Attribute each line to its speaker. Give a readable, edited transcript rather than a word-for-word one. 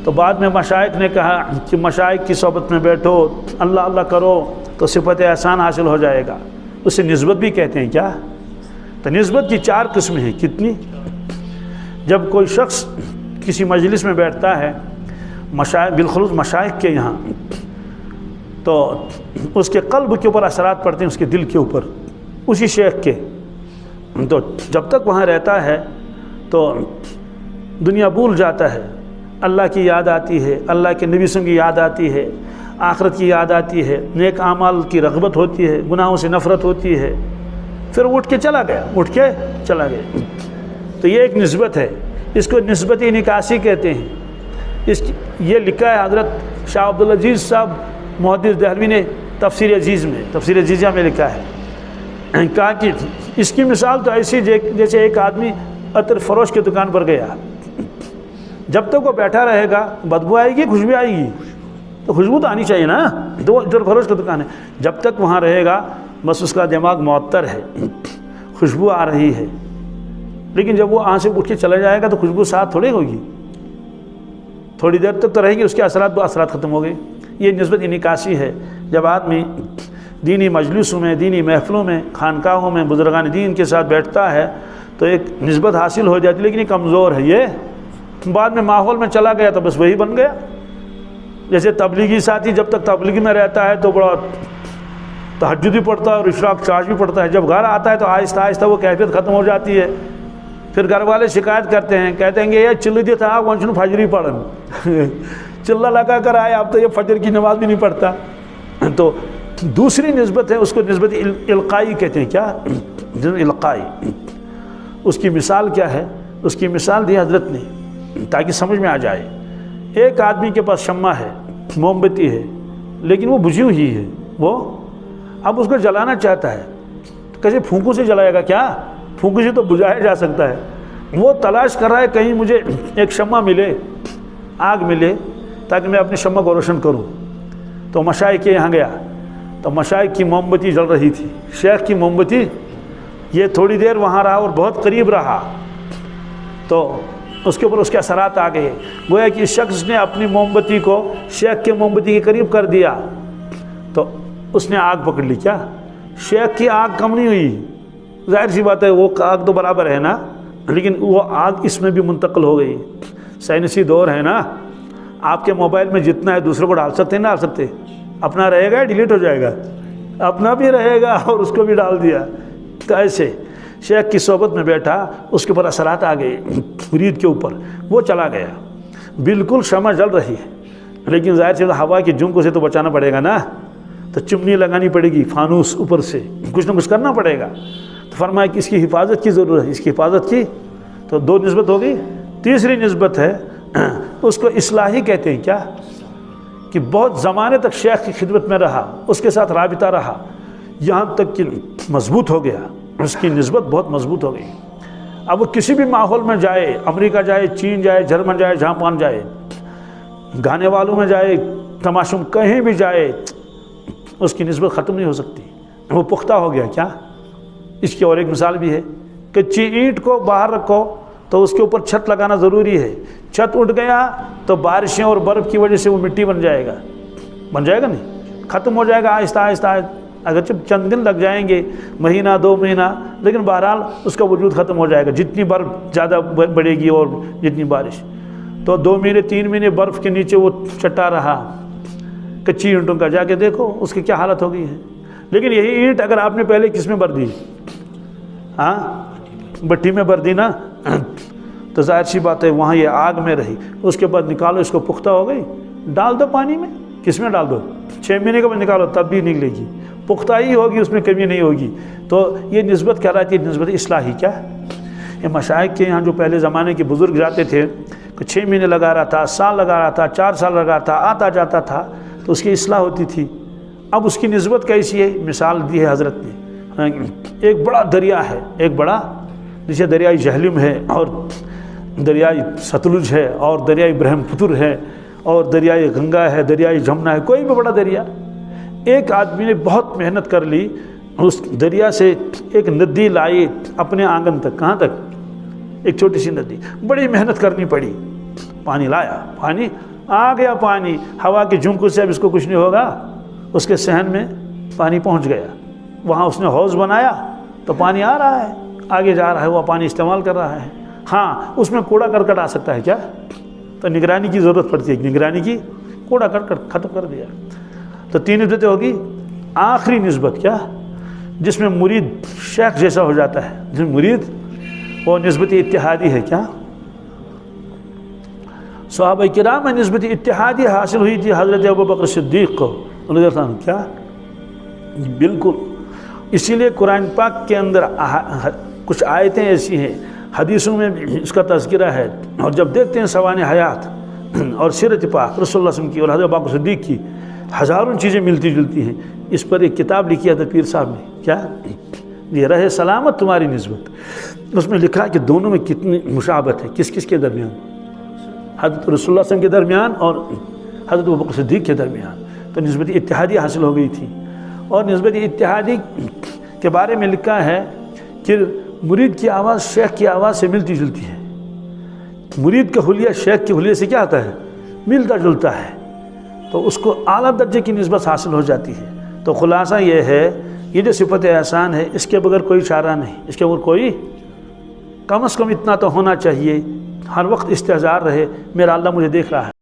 Speaker 1: تو بعد میں مشائخ نے کہا کہ مشائخ کی صحبت میں بیٹھو، اللہ اللہ کرو تو صفت احسان حاصل ہو جائے گا، اسے نسبت بھی کہتے ہیں کیا؟ تو نسبت کی 4 قسمیں ہیں۔ کتنی؟ جب کوئی شخص کسی مجلس میں بیٹھتا ہے مشائخ، بالخصوص مشائخ کے یہاں، تو اس کے قلب کے اوپر اثرات پڑتے ہیں، اس کے دل کے اوپر، اسی شیخ کے۔ تو جب تک وہاں رہتا ہے تو دنیا بھول جاتا ہے، اللہ کی یاد آتی ہے، اللہ کے نبی صلی اللہ علیہ وسلم کی یاد آتی ہے، آخرت کی یاد آتی ہے، نیک اعمال کی رغبت ہوتی ہے، گناہوں سے نفرت ہوتی ہے، پھر اٹھ کے چلا گیا۔ تو یہ ایک نسبت ہے، اس کو نسبت انعکاسی کہتے ہیں۔ یہ لکھا ہے حضرت شاہ عبدالعزیز صاحب محدث دہلوی نے تفسیر عزیز میں، تفسیر عزیزیہ میں لکھا ہے، کہا کہ اس کی مثال تو ایسی جیسے ایک آدمی عطر فروش کی دکان پر گیا، جب تک وہ بیٹھا رہے گا بدبو آئے گی، خوشبو آئے گی، تو خوشبو تو آنی چاہیے نا، تو وہ عطر فروش کی دکان ہے، جب تک وہاں رہے گا بس اس کا دماغ معطر ہے، خوشبو آ رہی ہے، لیکن جب وہ وہاں سے اٹھ کے چلا جائے گا تو خوشبو ساتھ تھوڑی ہوگی، تھوڑی دیر تک تو رہے گی، اس کے اثرات ختم ہو گئے۔ یہ نسبت انعکاسی ہے۔ جب آدمی دینی مجلسوں میں، دینی محفلوں میں، خانقاہوں میں بزرگان دین کے ساتھ بیٹھتا ہے تو ایک نسبت حاصل ہو جاتی، لیکن یہ کمزور ہے، یہ بعد میں ماحول میں چلا گیا تو بس وہی بن گیا۔ جیسے تبلیغی ساتھی جب تک تبلیغی میں رہتا ہے تو بڑا تہجد بھی پڑھتا ہے اور اشراق چارج بھی پڑھتا ہے، جب گھر آتا ہے تو آہستہ آہستہ وہ کیفیت ختم ہو جاتی ہے، پھر گھر والے شکایت کرتے ہیں، کہتے ہیں کہ یہ چلی دی تھا ونچن فجری پڑھن چلہ لگا کر آئے، اب تو یہ فجر کی نماز بھی نہیں پڑھتا۔ تو دوسری نسبت ہے، اس کو نسبت القائی کہتے ہیں۔ کیا؟ القائی۔ اس کی مثال کیا ہے؟ اس کی مثال دی حضرت نے تاکہ سمجھ میں آ جائے۔ ایک آدمی کے پاس شمع ہے، موم بتی ہے، لیکن وہ بجھی ہوئی ہے، وہ اب اس کو جلانا چاہتا ہے، تو کیسے پھونکوں سے جلائے گا؟ کیا پھونکوں سے تو بجھایا جا سکتا ہے۔ وہ تلاش کر رہا ہے کہیں مجھے ایک شمع ملے، آگ ملے، تاکہ میں اپنی شمع کو روشن کروں۔ تو مشائخ کے یہاں گیا تو مشائخ کی موم بتی جل رہی تھی، شیخ کی موم بتی، یہ تھوڑی دیر وہاں رہا اور بہت قریب رہا تو اس کے اوپر اس کے اثرات آ گئے، گویا کہ اس شخص نے اپنی موم بتی کو شیخ کے موم بتی کے قریب کر دیا تو اس نے آگ پکڑ لی۔ کیا؟ شیخ کی آگ کم نہیں ہوئی، ظاہر سی بات ہے وہ آگ تو برابر ہے نا، لیکن وہ آگ اس میں بھی منتقل ہو گئی۔ سائنسی دور ہے نا، آپ کے موبائل میں جتنا ہے دوسرے کو ڈال سکتے ہیں، نہ ڈال سکتے؟ اپنا رہے گا ڈیلیٹ ہو جائے گا، اپنا بھی رہے گا اور اس کو بھی ڈال دیا۔ تو ایسے شیخ کی صحبت میں بیٹھا، اس کے اوپر اثرات آ گئے مرید کے اوپر، وہ چلا گیا، بالکل شمع جل رہی ہے، لیکن ظاہر سے ہوا کی جھونکوں سے تو بچانا پڑے گا نا، تو چمنی لگانی پڑے گی، فانوس اوپر سے کچھ نہ کچھ کرنا پڑے گا۔ تو فرمایا کہ اس کی حفاظت کی ضرورت ہے، اس کی حفاظت کی۔ تو 2 نسبت ہو گئی۔ تیسری نسبت ہے، اس کو اصلاحی کہتے ہیں۔ کیا؟ کہ بہت زمانے تک شیخ کی خدمت میں رہا، اس کے ساتھ رابطہ رہا، یہاں تک کہ مضبوط ہو گیا، اس کی نسبت بہت مضبوط ہو گئی۔ اب وہ کسی بھی ماحول میں جائے، امریکہ جائے، چین جائے، جرمن جائے، جاپان جائے، گانے والوں میں جائے، تماشوں میں کہیں بھی جائے، اس کی نسبت ختم نہیں ہو سکتی، وہ پختہ ہو گیا۔ کیا؟ اس کی اور ایک مثال بھی ہے، کچی اینٹ کو باہر رکھو تو اس کے اوپر چھت لگانا ضروری ہے، چھت اٹھ گیا تو بارشیں اور برف کی وجہ سے وہ مٹی بن جائے گا نہیں، ختم ہو جائے گا آہستہ آہستہ، اگرچہ چند دن لگ جائیں گے، مہینہ 2 مہینہ، لیکن بہرحال اس کا وجود ختم ہو جائے گا، جتنی برف زیادہ بڑھے گی اور جتنی بارش۔ تو 2 مہینے 3 مہینے برف کے نیچے وہ چٹا رہا، کچی اینٹوں کا، جا کے دیکھو اس کی کیا حالت ہو گئی ہے۔ لیکن یہی اینٹ اگر آپ نے پہلے کس میں بھر دی، بٹی میں بھر دی نا، تو ظاہر سی بات ہے وہاں یہ آگ میں رہی، اس کے بعد نکالو اس کو، پختہ ہو گئی، ڈال دو پانی میں، کس میں ڈال دو، 6 مہینے کا بعد نکالو تب بھی نکلے گی، پختہ ہی ہوگی، اس میں کمی نہیں ہوگی۔ تو یہ نسبت کہلاتی ہے نسبت اصلاحی۔ کیا؟ یہ مشائخ کے یہاں جو پہلے زمانے کے بزرگ جاتے تھے، کہ 6 مہینے لگا رہا تھا، سال لگا رہا تھا، 4 سال لگا رہا تھا، آتا جاتا تھا، تو اس کی اصلاح ہوتی تھی۔ اب اس کی نسبت کیسی ہے؟ مثال دی ہے حضرت نے، ایک بڑا دریا ہے، ایک بڑا، جیسے دریائے جہلم ہے، اور دریائے ستلج ہے، اور دریائے برہم پتر ہے، اور دریائے گنگا ہے، دریائے جمنا ہے، کوئی بھی بڑا دریا۔ ایک آدمی نے بہت محنت کر لی، اس دریا سے ایک ندی لائی اپنے آنگن تک۔ کہاں تک؟ ایک چھوٹی سی ندی، بڑی محنت کرنی پڑی، پانی لایا، پانی آ گیا پانی، ہوا کے جھونکوں سے اب اس کو کچھ نہیں ہوگا، اس کے صحن میں پانی پہنچ گیا، وہاں اس نے حوض بنایا تو پانی آ رہا ہے، آگے جا رہا ہے، وہ پانی استعمال کر رہا ہے۔ ہاں اس میں کوڑا کرکٹ آ سکتا ہے کیا؟ تو نگرانی کی ضرورت پڑتی ہے، نگرانی کی، کوڑا کرکٹ ختم کر دیا۔ تو 3 نسبتیں ہوگی۔ آخری نسبت کیا؟ جس میں مرید شیخ جیسا ہو جاتا ہے، جس میں مرید، وہ نسبت اتحادی ہے۔ کیا صحابہ کرام میں نسبت اتحادی حاصل ہوئی تھی حضرت ابوبکر صدیق کو رضی اللہ عنہ۔ کیا؟ بالکل، اسی لیے قرآن پاک کے اندر کچھ آیتیں ایسی ہیں، حدیثوں میں اس کا تذکرہ ہے، اور جب دیکھتے ہیں سوانح حیات اور سیرت پاک رسول اللہ صلی اللہ علیہ وسلم کی اور حضرت ابوبکر صدیق کی، ہزاروں چیزیں ملتی جلتی ہیں۔ اس پر ایک کتاب لکھی ہے پیر صاحب نے، کیا؟ یہ رہے سلامت تمہاری نسبت۔ اس میں لکھا کہ دونوں میں کتنی مشابہت ہے، کس کس کے درمیان؟ حضرت رسول اللہ صلی اللہ علیہ وسلم کے درمیان اور حضرت ابوبکر صدیق کے درمیان۔ تو نسبت اتحادی حاصل ہو گئی تھی۔ اور نسبت اتحادی کے بارے میں لکھا ہے کہ مرید کی آواز شیخ کی آواز سے ملتی جلتی ہے، مرید کا حلیہ شیخ کے حلیے سے کیا آتا ہے؟ ملتا جلتا ہے، تو اس کو اعلیٰ درجے کی نسبت حاصل ہو جاتی ہے۔ تو خلاصہ یہ ہے، یہ جو صفت احسان ہے اس کے بغیر کوئی چارہ نہیں، اس کے بغیر کوئی، کم از کم اتنا تو ہونا چاہیے، ہر وقت استحضار رہے میرا اللہ مجھے دیکھ رہا ہے۔